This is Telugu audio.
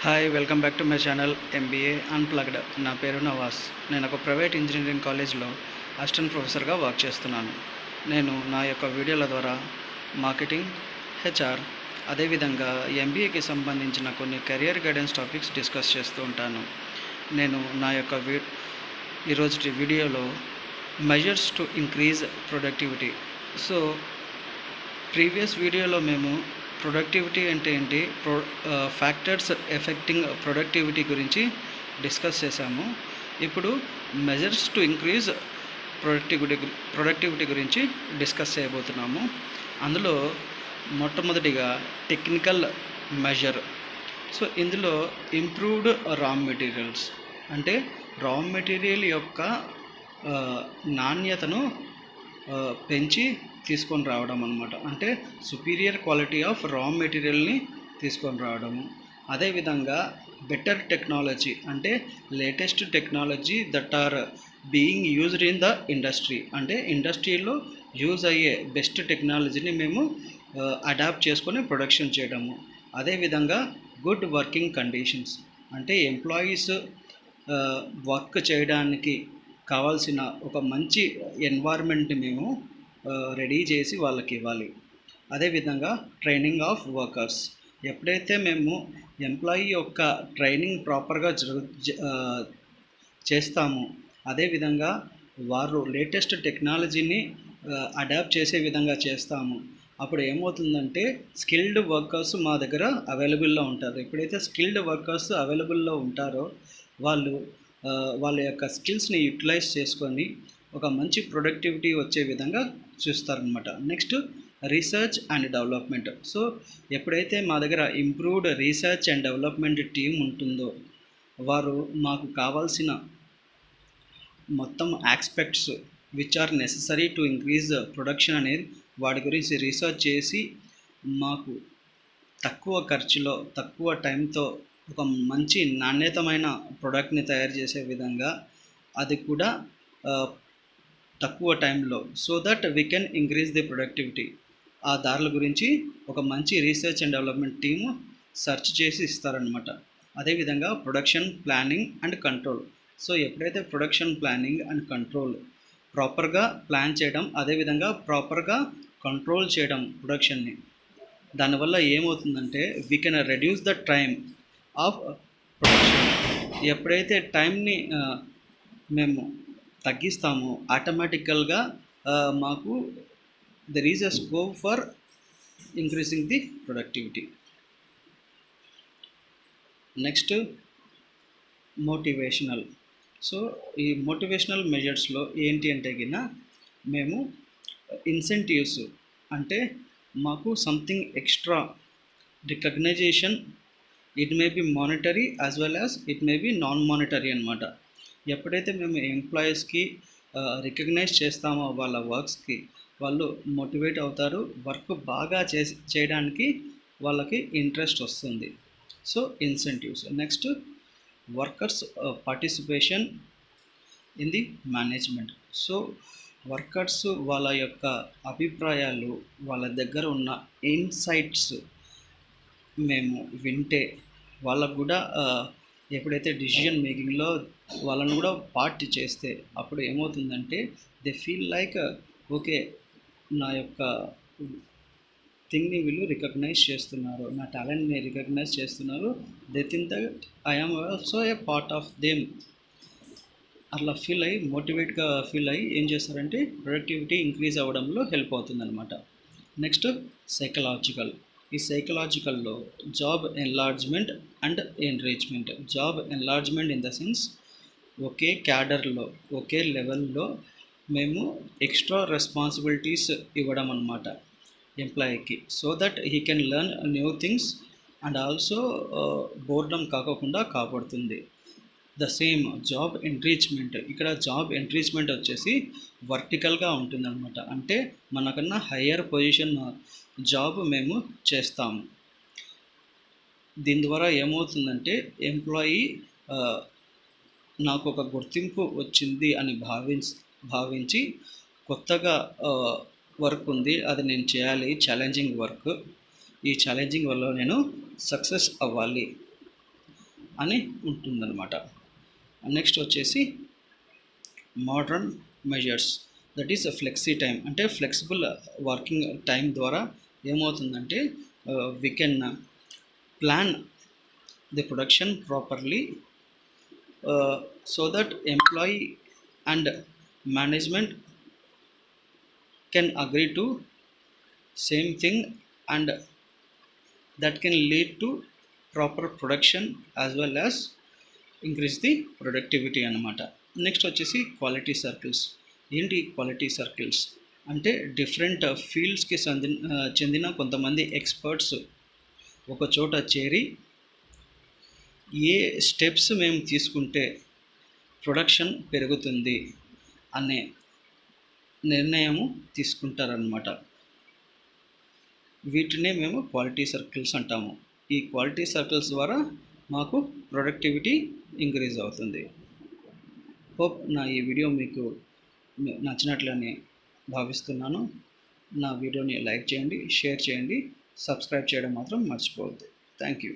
Hi welcome back to my channel MBA unplugged. నా పేరు నవాస్. నేను ఒక ప్రైవేట్ ఇంజనీరింగ్ కాలేజ్లో అసిస్టెంట్ ప్రొఫెసర్గా వర్క్ చేస్తున్నాను. నేను నా యొక్క వీడియోల ద్వారా మార్కెటింగ్, హెచ్ఆర్, అదేవిధంగా ఎంబీఏకి సంబంధించిన కొన్ని కెరియర్ గైడెన్స్ టాపిక్స్ డిస్కస్ చేస్తూ ఉంటాను. నేను నా యొక్క ఈరోజు వీడియోలో measures to increase productivity. So previous వీడియోలో మేము ప్రొడక్టివిటీ అంటే ఏంటి, ఫ్యాక్టర్స్ ఎఫెక్టింగ్ ప్రొడక్టివిటీ గురించి డిస్కస్ చేశాము. ఇప్పుడు మెజర్స్ టు ఇంక్రీజ్ ప్రొడక్టివిటీ గురించి డిస్కస్ చేయబోతున్నాము. అందులో మొట్టమొదటిగా టెక్నికల్ మెజర్. సో ఇందులో ఇంప్రూవ్డ్ రా మెటీరియల్స్ అంటే రా మెటీరియల్ యొక్క నాణ్యతను పెంచి తీసుకొని రావడం అన్నమాట. అంటే సుపీరియర్ క్వాలిటీ ఆఫ్ రా మెటీరియల్ని తీసుకొని రావడము. అదేవిధంగా బెటర్ టెక్నాలజీ అంటే latest technology that are being used in the industry. అంటే ఇండస్ట్రీలో యూజ్ అయ్యే బెస్ట్ టెక్నాలజీని మేము అడాప్ట్ చేసుకొని ప్రొడక్షన్ చేయడము. అదేవిధంగా గుడ్ వర్కింగ్ కండిషన్స్ అంటే ఎంప్లాయీస్ వర్క్ చేయడానికి కావాల్సిన ఒక మంచి ఎన్వైర్న్మెంట్ని మేము రెడీ చేసి వాళ్ళకి ఇవ్వాలి. అదేవిధంగా ట్రైనింగ్ ఆఫ్ వర్కర్స్. ఎప్పుడైతే మేము ఎంప్లాయీ యొక్క ట్రైనింగ్ ప్రాపర్గా చేస్తామో, అదేవిధంగా వారు లేటెస్ట్ టెక్నాలజీని అడాప్ట్ చేసే విధంగా చేస్తాము. అప్పుడు ఏమవుతుందంటే స్కిల్డ్ వర్కర్స్ మా దగ్గర అవైలబుల్లో ఉంటారు. ఎప్పుడైతే స్కిల్డ్ వర్కర్స్ అవైలబుల్లో ఉంటారో వాళ్ళు వాళ్ళ యొక్క స్కిల్స్ని యూటిలైజ్ చేసుకొని ఒక మంచి ప్రొడక్టివిటీ వచ్చే విధంగా చూస్తారనమాట. Next research and development. So ఎప్పుడైతే మా దగ్గర improved research and development team ఉంటుందో వారు మాకు కావాల్సిన మొత్తం aspects which are necessary to increase production అనేది వాటి గురించి రీసెర్చ్ చేసి మాకు తక్కువ ఖర్చులో తక్కువ టైంతో ఒక మంచి నాణ్యతమైన ప్రోడక్ట్ని తయారు చేసే విధంగా, అది కూడా తక్కువ టైంలో, so that we can increase the productivity. ఆ దారుల గురించి ఒక మంచి research and development team search చేసి ఇస్తారనమాట. అదేవిధంగా production planning and control. So ఎప్పుడైతే ప్రొడక్షన్ ప్లానింగ్ అండ్ కంట్రోల్ ప్రాపర్గా ప్లాన్ చేయడం, అదేవిధంగా ప్రాపర్గా కంట్రోల్ చేయడం ప్రొడక్షన్ని, దానివల్ల ఏమవుతుందంటే we can reduce the time of production. ఎప్పుడైతే టైంని మేము తగ్గిస్తామో ఆటోమేటికల్గా మాకు there is a scope for increasing the productivity. Next motivational. So ఈ మోటివేషనల్ మెజర్స్లో ఏంటి అంటే కింద మేము ఇన్సెంటివ్స్ అంటే మాకు something extra recognition, it may be monetary as well as it may be non monetary అనమాట. ఎప్పుడైతే మేము ఎంప్లాయీస్కి రికగ్నైజ్ చేస్తామో వాళ్ళ వర్క్స్కి, వాళ్ళు మోటివేట్ అవుతారు, వర్క్ బాగా చేయడానికి వాళ్ళకి ఇంట్రెస్ట్ వస్తుంది. So incentives. Next workers participation in the management. So workers వాళ్ళ యొక్క అభిప్రాయాలు, వాళ్ళ దగ్గర ఉన్న ఇన్సైట్స్ మేము వింటే వాళ్ళకు కూడా ఎప్పుడైతే డిసిజన్ మేకింగ్లో వాళ్ళని కూడా పార్ట్ చేస్తే అప్పుడు ఏమవుతుందంటే దే ఫీల్ లైక్ ఓకే, నా యొక్క థింగ్ని వీళ్ళు రికగ్నైజ్ చేస్తున్నారు, నా టాలెంట్ని రికగ్నైజ్ చేస్తున్నారు, they think that I am also a part of them. అట్లా ఫీల్ అయ్యి మోటివేట్గా ఫీల్ అయ్యి ఏం చేస్తారంటే ప్రొడక్టివిటీ ఇంక్రీజ్ అవ్వడంలో హెల్ప్ అవుతుందన్నమాట. Next psychological. ఈ సైకలాజికల్లో job enlargement and enrichment. Job enlargement in the sense ఒకే క్యాడర్లో ఒకే లెవెల్లో మేము ఎక్స్ట్రా రెస్పాన్సిబిలిటీస్ ఇవ్వడం అన్నమాట ఎంప్లాయీకి, so that he can learn new things and also boredom కాకుండా కాపాడుతుంది. The same job enrichment. ఇక్కడ జాబ్ ఎంట్రీచ్మెంట్ వచ్చేసి వర్టికల్గా ఉంటుందన్నమాట. అంటే మనకన్నా హయ్యర్ పొజిషన్ జాబ్ మేము చేస్తాము. దీని ద్వారా ఏమవుతుందంటే ఎంప్లాయీ నాకు ఒక గుర్తింపు వచ్చింది అని భావించి కొత్తగా వర్క్ ఉంది, అది నేను చేయాలి, ఛాలెంజింగ్ వర్క్, ఈ ఛాలెంజింగ్ వల్ల నేను సక్సెస్ అవ్వాలి అని ఉంటుందన్నమాట. నెక్స్ట్ వచ్చేసి modern measures, that is flexi time. అంటే ఫ్లెక్సిబుల్ వర్కింగ్ టైం ద్వారా ఏమవుతుందంటే we can plan the production properly so that employee and management can agree to same thing and that can lead to proper production as well as increase the productivity అన్నమాట. నెక్స్ట్ వచ్చేసి క్వాలిటీ సర్కిల్స్. ఏంటి క్వాలిటీ సర్కిల్స్ అంటే డిఫరెంట్ ఫీల్డ్స్కి చెందిన కొంతమంది ఎక్స్పర్ట్స్ ఒక చోట చేరి ఏ స్టెప్స్ మేము తీసుకుంటే ప్రొడక్షన్ పెరుగుతుంది అనే నిర్ణయము తీసుకుంటారన్నమాట. వీటినే మేము క్వాలిటీ సర్కిల్స్ అంటాము. ఈ క్వాలిటీ సర్కిల్స్ ద్వారా మాకు ప్రొడక్టివిటీ ఇంక్రీజ్ అవుతుంది. హోప్ నా ఈ వీడియో మీకు నచ్చినట్లని భావిస్తున్నాను. నా వీడియోని లైక్ చేయండి, షేర్ చేయండి, సబ్స్క్రైబ్ చేయడం మాత్రం మర్చిపోవద్దు. Thank you.